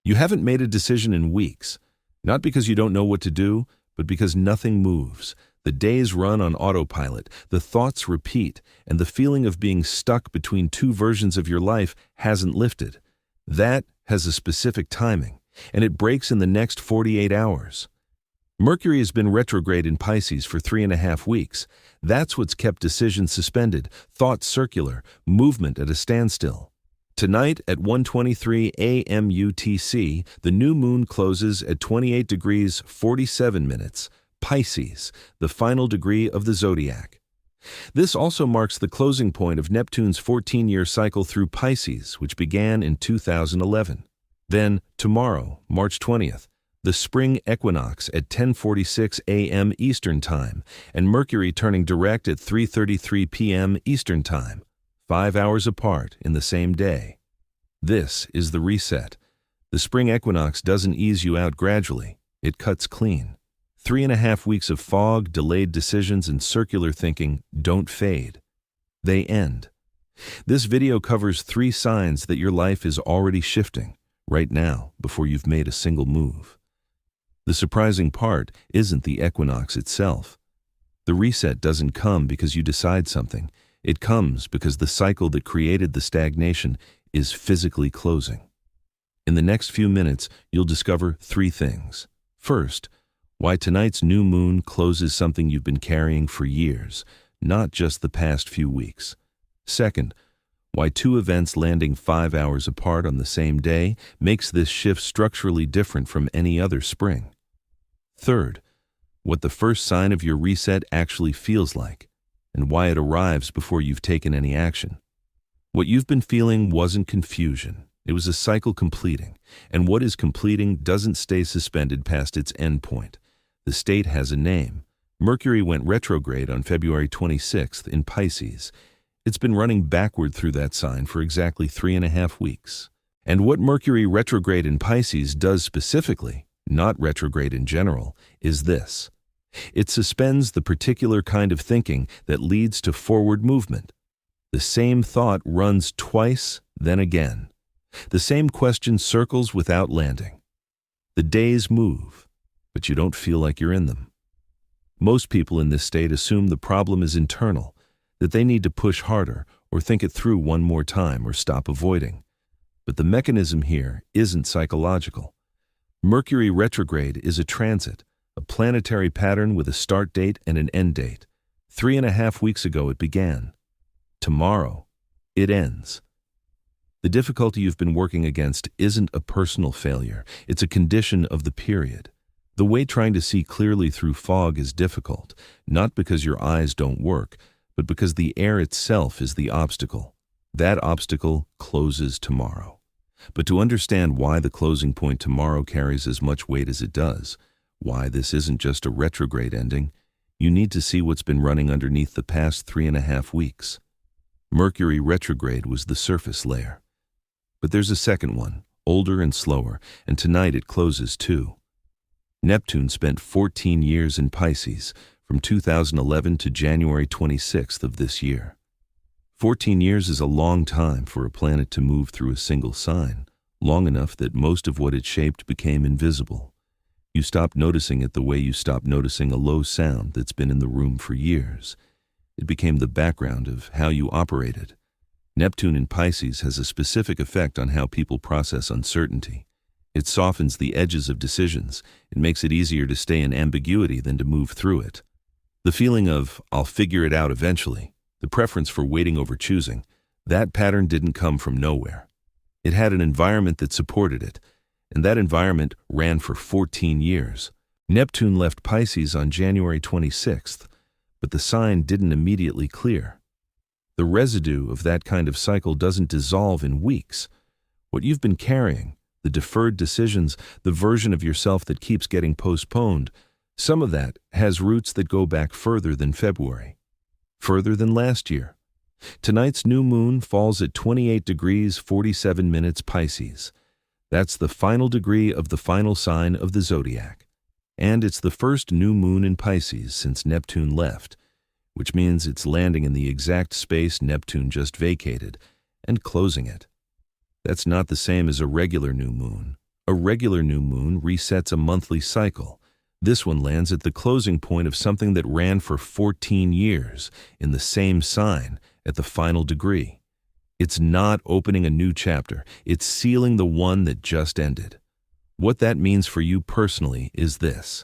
You haven't made a decision in weeks, not because you don't know what to do, but because nothing moves. The days run on autopilot, the thoughts repeat, and the feeling of being stuck between two versions of your life hasn't lifted. That has a specific timing, and it breaks in the next 48 hours. Mercury has been retrograde in Pisces for 3.5 weeks. That's what's kept decisions suspended, thoughts circular, movement at a standstill. Tonight at 1:23 a.m. UTC, the new moon closes at 28 degrees 47 minutes, Pisces, the final degree of the zodiac. This also marks the closing point of Neptune's 14-year cycle through Pisces, which began in 2011. Then, tomorrow, March 20th, the Spring Equinox at 10:46 a.m. Eastern Time, and Mercury turning direct at 3:33 p.m. Eastern Time, 5 hours apart in the same day. This is the reset. The Spring Equinox doesn't ease you out gradually, it cuts clean. 3.5 weeks of fog, delayed decisions, and circular thinking don't fade. They end. This video covers 3 signs that your life is already shifting, right now, before you've made a single move. The surprising part isn't the equinox itself. The reset doesn't come because you decide something. It comes because the cycle that created the stagnation is physically closing. In the next few minutes, you'll discover 3 things. First, why tonight's new moon closes something you've been carrying for years, not just the past few weeks. Second, why 2 events landing 5 hours apart on the same day makes this shift structurally different from any other spring. Third, what the first sign of your reset actually feels like, and why it arrives before you've taken any action. What you've been feeling wasn't confusion. It was a cycle completing, and what is completing doesn't stay suspended past its end point. The state has a name. Mercury went retrograde on February 26th in Pisces. It's been running backward through that sign for exactly 3.5 weeks. And what Mercury retrograde in Pisces does specifically, not retrograde in general, is this. It suspends the particular kind of thinking that leads to forward movement. The same thought runs twice, then again. The same question circles without landing. The days move, but you don't feel like you're in them. Most people in this state assume the problem is internal, that they need to push harder or think it through one more time or stop avoiding. But the mechanism here isn't psychological. Mercury retrograde is a transit, a planetary pattern with a start date and an end date. 3.5 weeks ago it began. Tomorrow, it ends. The difficulty you've been working against isn't a personal failure, it's a condition of the period. The way trying to see clearly through fog is difficult, not because your eyes don't work, but because the air itself is the obstacle. That obstacle closes tomorrow. But to understand why the closing point tomorrow carries as much weight as it does, why this isn't just a retrograde ending, you need to see what's been running underneath the past 3.5 weeks. Mercury retrograde was the surface layer. But there's a second one, older and slower, and tonight it closes too. Neptune spent 14 years in Pisces, from 2011 to January 26th of this year. 14 years is a long time for a planet to move through a single sign, long enough that most of what it shaped became invisible. You stopped noticing it the way you stopped noticing a low sound that's been in the room for years. It became the background of how you operated. Neptune in Pisces has a specific effect on how people process uncertainty. It softens the edges of decisions. It makes it easier to stay in ambiguity than to move through it. The feeling of, I'll figure it out eventually, the preference for waiting over choosing, that pattern didn't come from nowhere. It had an environment that supported it, and that environment ran for 14 years. Neptune left Pisces on January 26th, but the sign didn't immediately clear. The residue of that kind of cycle doesn't dissolve in weeks. What you've been carrying, the deferred decisions, the version of yourself that keeps getting postponed, some of that has roots that go back further than February, further than last year. Tonight's new moon falls at 28 degrees 47 minutes Pisces. That's the final degree of the final sign of the zodiac. And it's the first new moon in Pisces since Neptune left, which means it's landing in the exact space Neptune just vacated and closing it. That's not the same as a regular new moon. A regular new moon resets a monthly cycle. This one lands at the closing point of something that ran for 14 years, in the same sign, at the final degree. It's not opening a new chapter, it's sealing the one that just ended. What that means for you personally is this.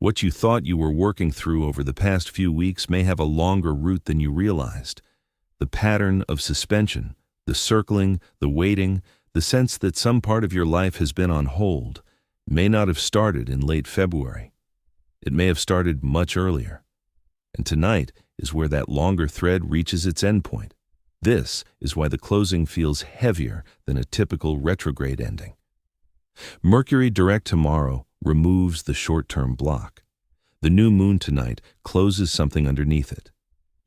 What you thought you were working through over the past few weeks may have a longer route than you realized. The pattern of suspension, the circling, the waiting, the sense that some part of your life has been on hold, may not have started in late February. It may have started much earlier. And tonight is where that longer thread reaches its endpoint. This is why the closing feels heavier than a typical retrograde ending. Mercury direct tomorrow removes the short-term block. The new moon tonight closes something underneath it.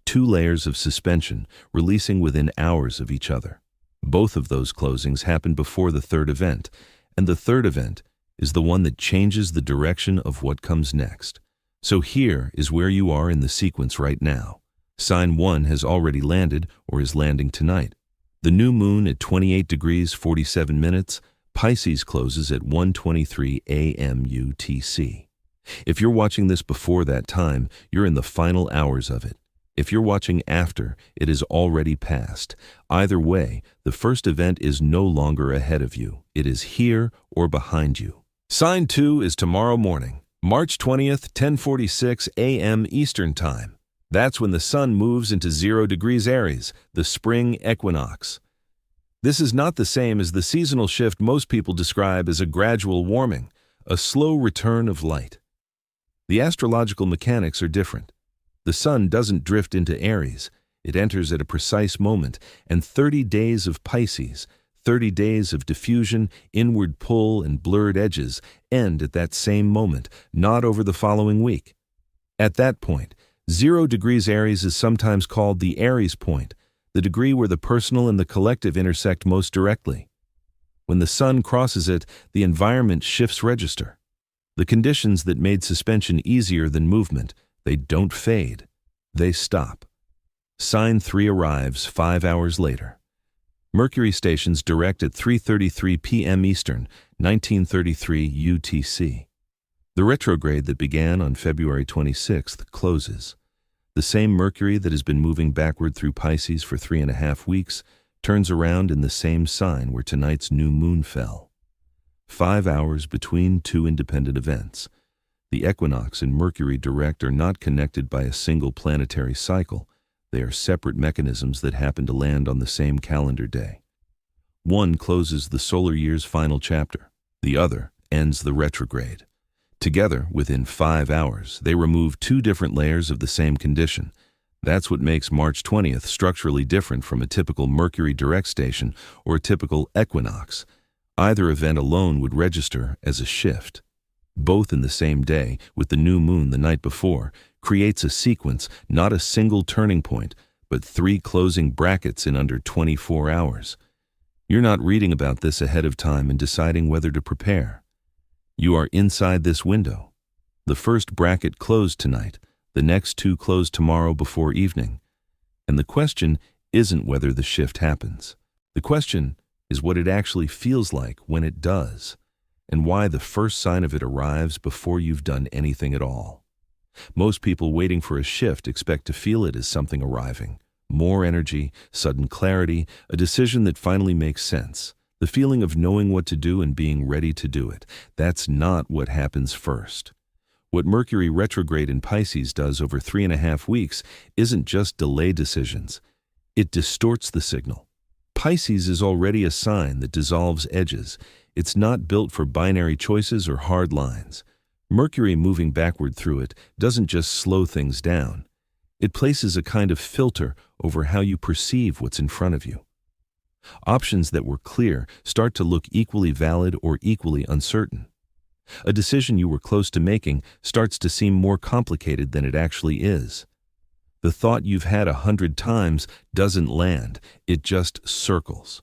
2 layers of suspension releasing within hours of each other. Both of those closings happen before the third event, and the third event is the one that changes the direction of what comes next. So here is where you are in the sequence right now. Sign 1 has already landed or is landing tonight. The new moon at 28 degrees 47 minutes, Pisces closes at 1:23 a.m. UTC. If you're watching this before that time, you're in the final hours of it. If you're watching after, it is already past. Either way, the first event is no longer ahead of you. It is here or behind you. Sign 2 is tomorrow morning, March 20th, 10:46 a.m. Eastern Time. That's when the sun moves into 0 degrees Aries, the Spring Equinox. This is not the same as the seasonal shift most people describe as a gradual warming, a slow return of light. The astrological mechanics are different. The sun doesn't drift into Aries. It enters at a precise moment, and 30 days of Pisces, 30 days of diffusion, inward pull, and blurred edges end at that same moment, not over the following week. At that point, 0 degrees Aries is sometimes called the Aries point, the degree where the personal and the collective intersect most directly. When the sun crosses it, the environment shifts register. The conditions that made suspension easier than movement, they don't fade, they stop. Sign 3 arrives 5 hours later. Mercury stations direct at 3:33 p.m. Eastern, 1933 UTC. The retrograde that began on February 26th closes. The same Mercury that has been moving backward through Pisces for 3.5 weeks turns around in the same sign where tonight's new moon fell. 5 hours between 2 independent events. The equinox and Mercury direct are not connected by a single planetary cycle. They are separate mechanisms that happen to land on the same calendar day. One closes the solar year's final chapter. The other ends the retrograde. Together, within 5 hours, they remove 2 different layers of the same condition. That's what makes March 20th structurally different from a typical Mercury direct station or a typical equinox. Either event alone would register as a shift. Both in the same day, with the new moon the night before, creates a sequence, not a single turning point, but 3 closing brackets in under 24 hours. You're not reading about this ahead of time and deciding whether to prepare. You are inside this window. The first bracket closed tonight, the next 2 close tomorrow before evening. And the question isn't whether the shift happens. The question is what it actually feels like when it does, and why the first sign of it arrives before you've done anything at all. Most people waiting for a shift expect to feel it as something arriving. More energy, sudden clarity, a decision that finally makes sense. The feeling of knowing what to do and being ready to do it. That's not what happens first. What Mercury retrograde in Pisces does over 3.5 weeks isn't just delay decisions. It distorts the signal. Pisces is already a sign that dissolves edges. It's not built for binary choices or hard lines. Mercury moving backward through it doesn't just slow things down. It places a kind of filter over how you perceive what's in front of you. Options that were clear start to look equally valid or equally uncertain. A decision you were close to making starts to seem more complicated than it actually is. The thought you've had 100 times doesn't land, it just circles.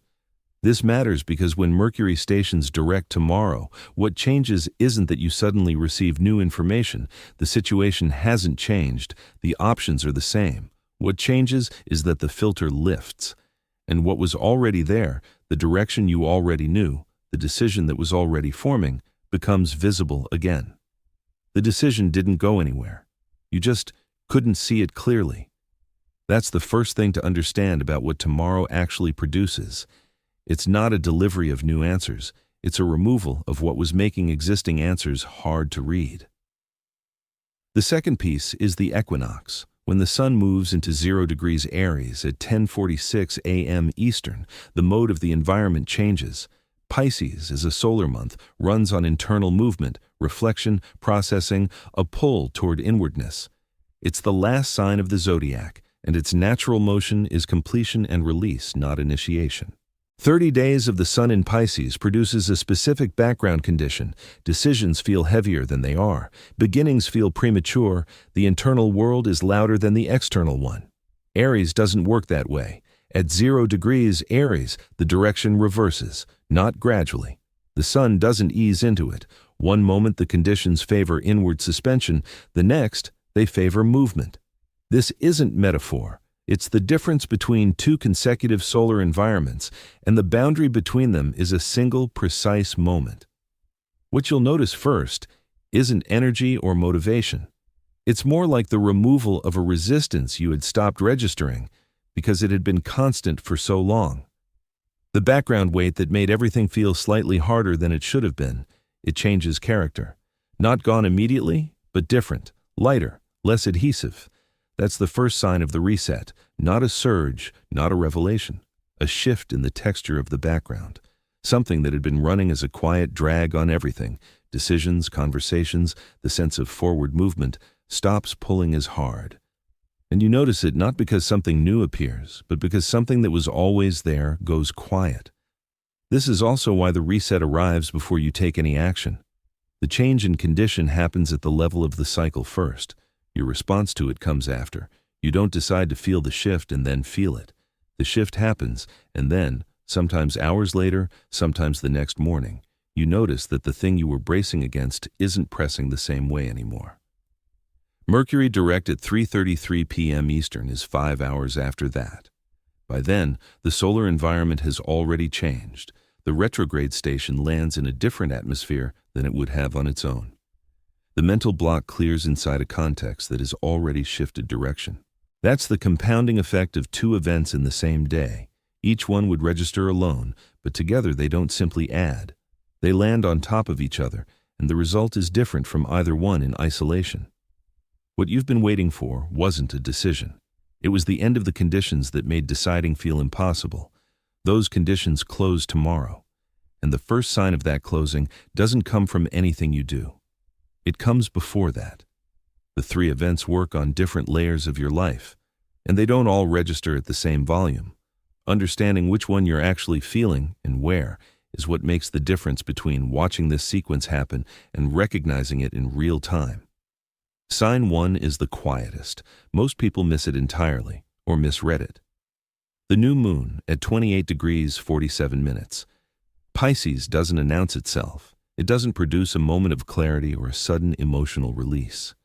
This matters because when Mercury stations direct tomorrow, what changes isn't that you suddenly receive new information. The situation hasn't changed, the options are the same. What changes is that the filter lifts. And what was already there, the direction you already knew, the decision that was already forming, becomes visible again. The decision didn't go anywhere. You just couldn't see it clearly. That's the first thing to understand about what tomorrow actually produces. It's not a delivery of new answers. It's a removal of what was making existing answers hard to read. The second piece is the equinox. When the sun moves into 0 degrees Aries at 10:46 a.m. Eastern, the mode of the environment changes. Pisces, as a solar month, runs on internal movement, reflection, processing, a pull toward inwardness. It's the last sign of the zodiac, and its natural motion is completion and release, not initiation. 30 days of the sun in Pisces produces a specific background condition. Decisions feel heavier than they are. Beginnings feel premature. The internal world is louder than the external one. Aries doesn't work that way. At 0 degrees Aries, the direction reverses, not gradually. The sun doesn't ease into it. One moment the conditions favor inward suspension, the next they favor movement. This isn't metaphor. It's the difference between two consecutive solar environments, and the boundary between them is a single, precise moment. What you'll notice first isn't energy or motivation. It's more like the removal of a resistance you had stopped registering because it had been constant for so long. The background weight that made everything feel slightly harder than it should have been, it changes character. Not gone immediately, but different, lighter, less adhesive. That's the first sign of the reset, not a surge, not a revelation, a shift in the texture of the background. Something that had been running as a quiet drag on everything, decisions, conversations, the sense of forward movement, stops pulling as hard. And you notice it not because something new appears, but because something that was always there goes quiet. This is also why the reset arrives before you take any action. The change in condition happens at the level of the cycle first. Your response to it comes after. You don't decide to feel the shift and then feel it. The shift happens, and then, sometimes hours later, sometimes the next morning, you notice that the thing you were bracing against isn't pressing the same way anymore. Mercury direct at 3:33 p.m. Eastern is 5 hours after that. By then, the solar environment has already changed. The retrograde station lands in a different atmosphere than it would have on its own. The mental block clears inside a context that has already shifted direction. That's the compounding effect of two events in the same day. Each one would register alone, but together they don't simply add. They land on top of each other, and the result is different from either one in isolation. What you've been waiting for wasn't a decision. It was the end of the conditions that made deciding feel impossible. Those conditions close tomorrow, and the first sign of that closing doesn't come from anything you do. It comes before that. The three events work on different layers of your life, and they don't all register at the same volume. Understanding which one you're actually feeling and where is what makes the difference between watching this sequence happen and recognizing it in real time. Sign 1 is the quietest. Most people miss it entirely or misread it. The new moon at 28 degrees 47 minutes. Pisces doesn't announce itself. It doesn't produce a moment of clarity or a sudden emotional release.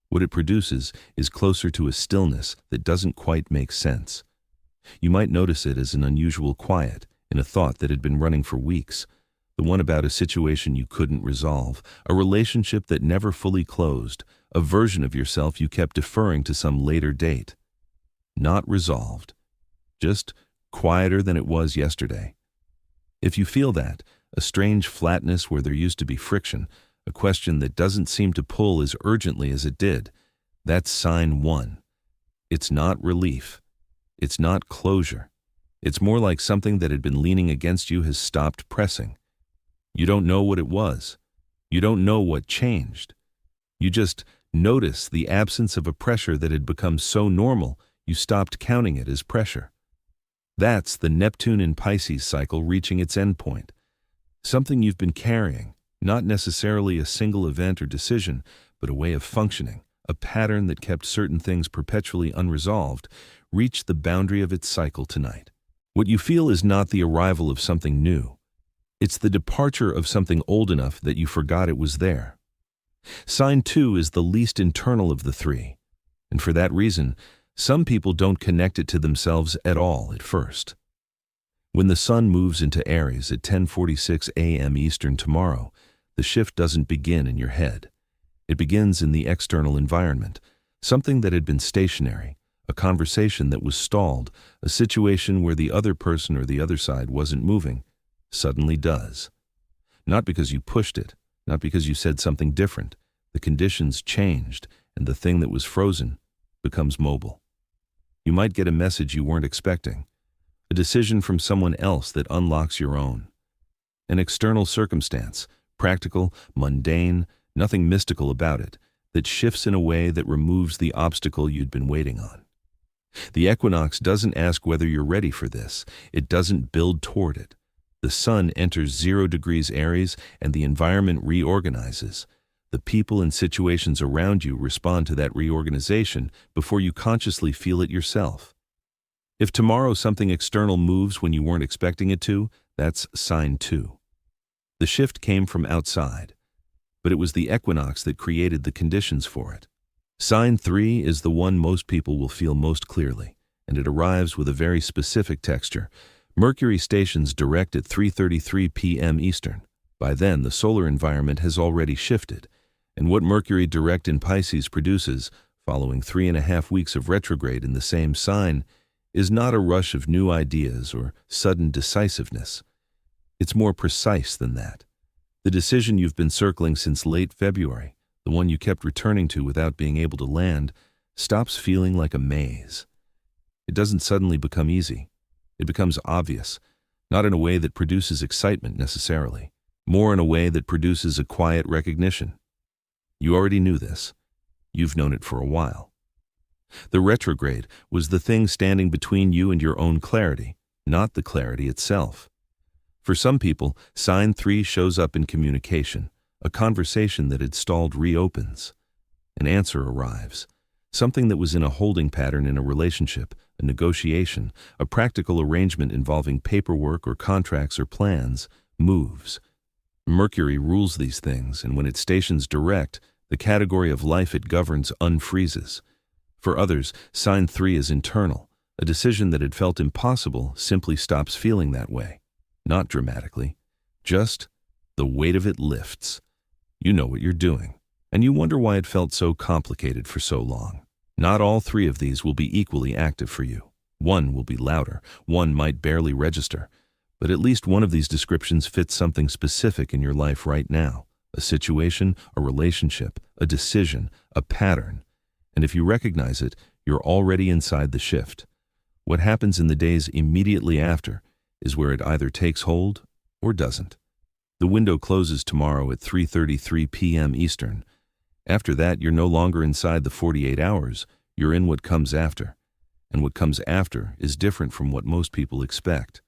What it produces is closer to a stillness that doesn't quite make sense. You might notice it as an unusual quiet in a thought that had been running for weeks, the one about a situation you couldn't resolve, a relationship that never fully closed, a version of yourself you kept deferring to some later date. Not resolved, just quieter than it was yesterday. If you feel that, a strange flatness where there used to be friction, a question that doesn't seem to pull as urgently as it did, that's sign 1. It's not relief. It's not closure. It's more like something that had been leaning against you has stopped pressing. You don't know what it was. You don't know what changed. You just notice the absence of a pressure that had become so normal you stopped counting it as pressure. That's the Neptune in Pisces cycle reaching its endpoint. Something you've been carrying, not necessarily a single event or decision, but a way of functioning, a pattern that kept certain things perpetually unresolved, reached the boundary of its cycle tonight. What you feel is not the arrival of something new. It's the departure of something old enough that you forgot it was there. Sign 2 is the least internal of the three, and for that reason, some people don't connect it to themselves at all at first. When the sun moves into Aries at 10:46 a.m. Eastern tomorrow, the shift doesn't begin in your head. It begins in the external environment, something that had been stationary, a conversation that was stalled, a situation where the other person or the other side wasn't moving, suddenly does. Not because you pushed it, not because you said something different. The conditions changed, and the thing that was frozen becomes mobile. You might get a message you weren't expecting, a decision from someone else that unlocks your own. An external circumstance, practical, mundane, nothing mystical about it, that shifts in a way that removes the obstacle you'd been waiting on. The equinox doesn't ask whether you're ready for this. It doesn't build toward it. The sun enters 0 degrees Aries and the environment reorganizes. The people and situations around you respond to that reorganization before you consciously feel it yourself. If tomorrow something external moves when you weren't expecting it to, that's sign 2. The shift came from outside, but it was the equinox that created the conditions for it. Sign 3 is the one most people will feel most clearly, and it arrives with a very specific texture. Mercury stations direct at 3:33 p.m. Eastern. By then, the solar environment has already shifted, and what Mercury direct in Pisces produces, following 3.5 weeks of retrograde in the same sign, is not a rush of new ideas or sudden decisiveness. It's more precise than that. The decision you've been circling since late February, the one you kept returning to without being able to land, stops feeling like a maze. It doesn't suddenly become easy. It becomes obvious, not in a way that produces excitement necessarily, more in a way that produces a quiet recognition. You already knew this. You've known it for a while. The retrograde was the thing standing between you and your own clarity, not the clarity itself. For some people, sign 3 shows up in communication. A conversation that had stalled reopens. An answer arrives. Something that was in a holding pattern in a relationship, a negotiation, a practical arrangement involving paperwork or contracts or plans, moves. Mercury rules these things, and when it stations direct, the category of life it governs unfreezes. For others, sign 3 is internal. A decision that had felt impossible simply stops feeling that way. Not dramatically. Just the weight of it lifts. You know what you're doing, and you wonder why it felt so complicated for so long. Not all 3 of these will be equally active for you. One will be louder, one might barely register, but at least one of these descriptions fits something specific in your life right now. A situation, a relationship, a decision, a pattern. And if you recognize it, you're already inside the shift. What happens in the days immediately after is where it either takes hold or doesn't. The window closes tomorrow at 3:33 p.m. Eastern. After that, you're no longer inside the 48 hours, you're in what comes after. And what comes after is different from what most people expect.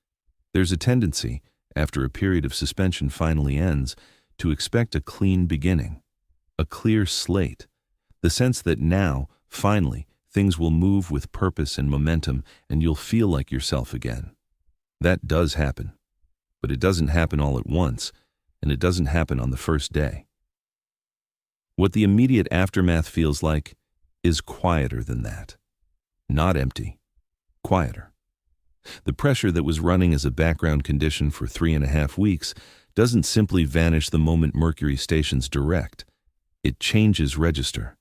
There's a tendency, after a period of suspension finally ends, to expect a clean beginning, a clear slate, the sense that now, finally, things will move with purpose and momentum and you'll feel like yourself again. That does happen, but it doesn't happen all at once, and it doesn't happen on the first day. What the immediate aftermath feels like is quieter than that. Not empty, quieter. The pressure that was running as a background condition for 3.5 weeks doesn't simply vanish the moment Mercury stations direct. It changes register.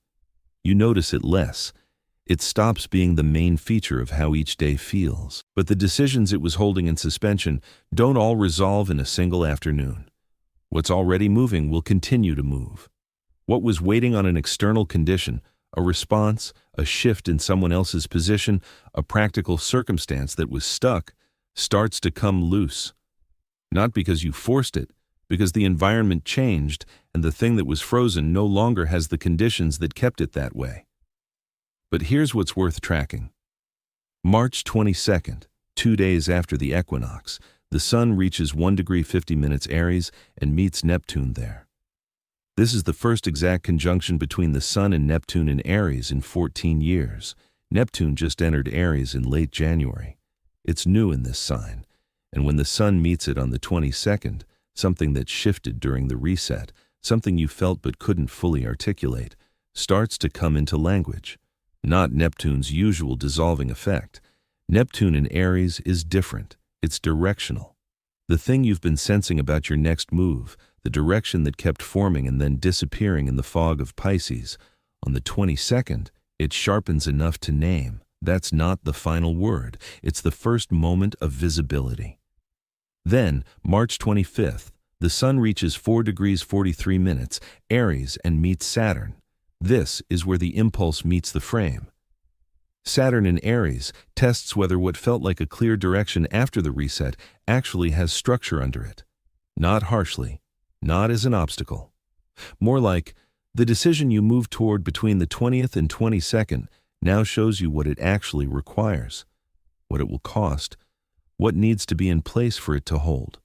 You notice it less. It stops being the main feature of how each day feels. But the decisions it was holding in suspension don't all resolve in a single afternoon. What's already moving will continue to move. What was waiting on an external condition, a response, a shift in someone else's position, a practical circumstance that was stuck, starts to come loose. Not because you forced it, because the environment changed and the thing that was frozen no longer has the conditions that kept it that way. But here's what's worth tracking. March 22nd, 2 days after the equinox, the sun reaches 1 degree 50 minutes Aries and meets Neptune there. This is the first exact conjunction between the sun and Neptune in Aries in 14 years. Neptune just entered Aries in late January. It's new in this sign, and when the sun meets it on the 22nd, something that shifted during the reset, something you felt but couldn't fully articulate, starts to come into language. Not Neptune's usual dissolving effect. Neptune in Aries is different. It's directional. The thing you've been sensing about your next move, the direction that kept forming and then disappearing in the fog of Pisces, on the 22nd, it sharpens enough to name. That's not the final word. It's the first moment of visibility. Then, March 25th, the Sun reaches 4 degrees 43 minutes, Aries, and meets Saturn. This is where the impulse meets the frame. Saturn in Aries tests whether what felt like a clear direction after the reset actually has structure under it. Not harshly, not as an obstacle. More like, the decision you moved toward between the 20th and 22nd now shows you what it actually requires, what it will cost, what needs to be in place for it to hold.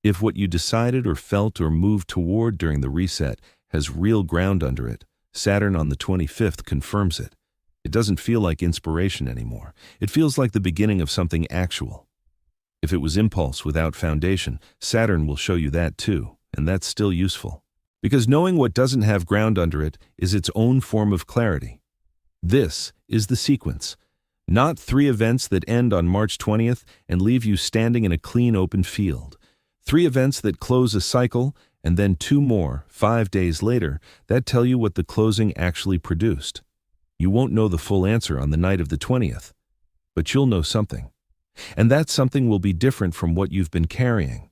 If what you decided or felt or moved toward during the reset has real ground under it, Saturn on the 25th confirms it. It doesn't feel like inspiration anymore. It feels like the beginning of something actual. If it was impulse without foundation, Saturn will show you that too, and that's still useful. Because knowing what doesn't have ground under it is its own form of clarity. This is the sequence. Not 3 events that end on March 20th and leave you standing in a clean open field. 3 events that close a cycle, and then 2 more, 5 days later, that tell you what the closing actually produced. You won't know the full answer on the night of the 20th, but you'll know something. And that something will be different from what you've been carrying.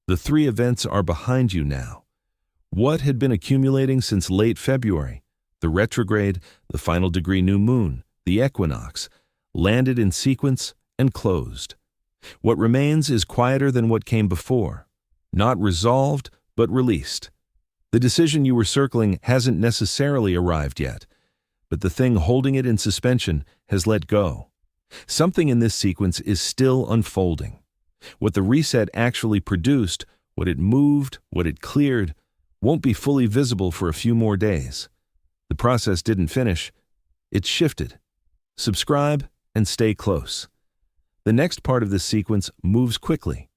The 3 events are behind you now. What had been accumulating since late February, the retrograde, the final degree new moon, the equinox, landed in sequence and closed. What remains is quieter than what came before. Not resolved, but released. The decision you were circling hasn't necessarily arrived yet, but the thing holding it in suspension has let go. Something in this sequence is still unfolding. What the reset actually produced, what it moved, what it cleared, won't be fully visible for a few more days. The process didn't finish. It's shifted. Subscribe and stay close. The next part of this sequence moves quickly.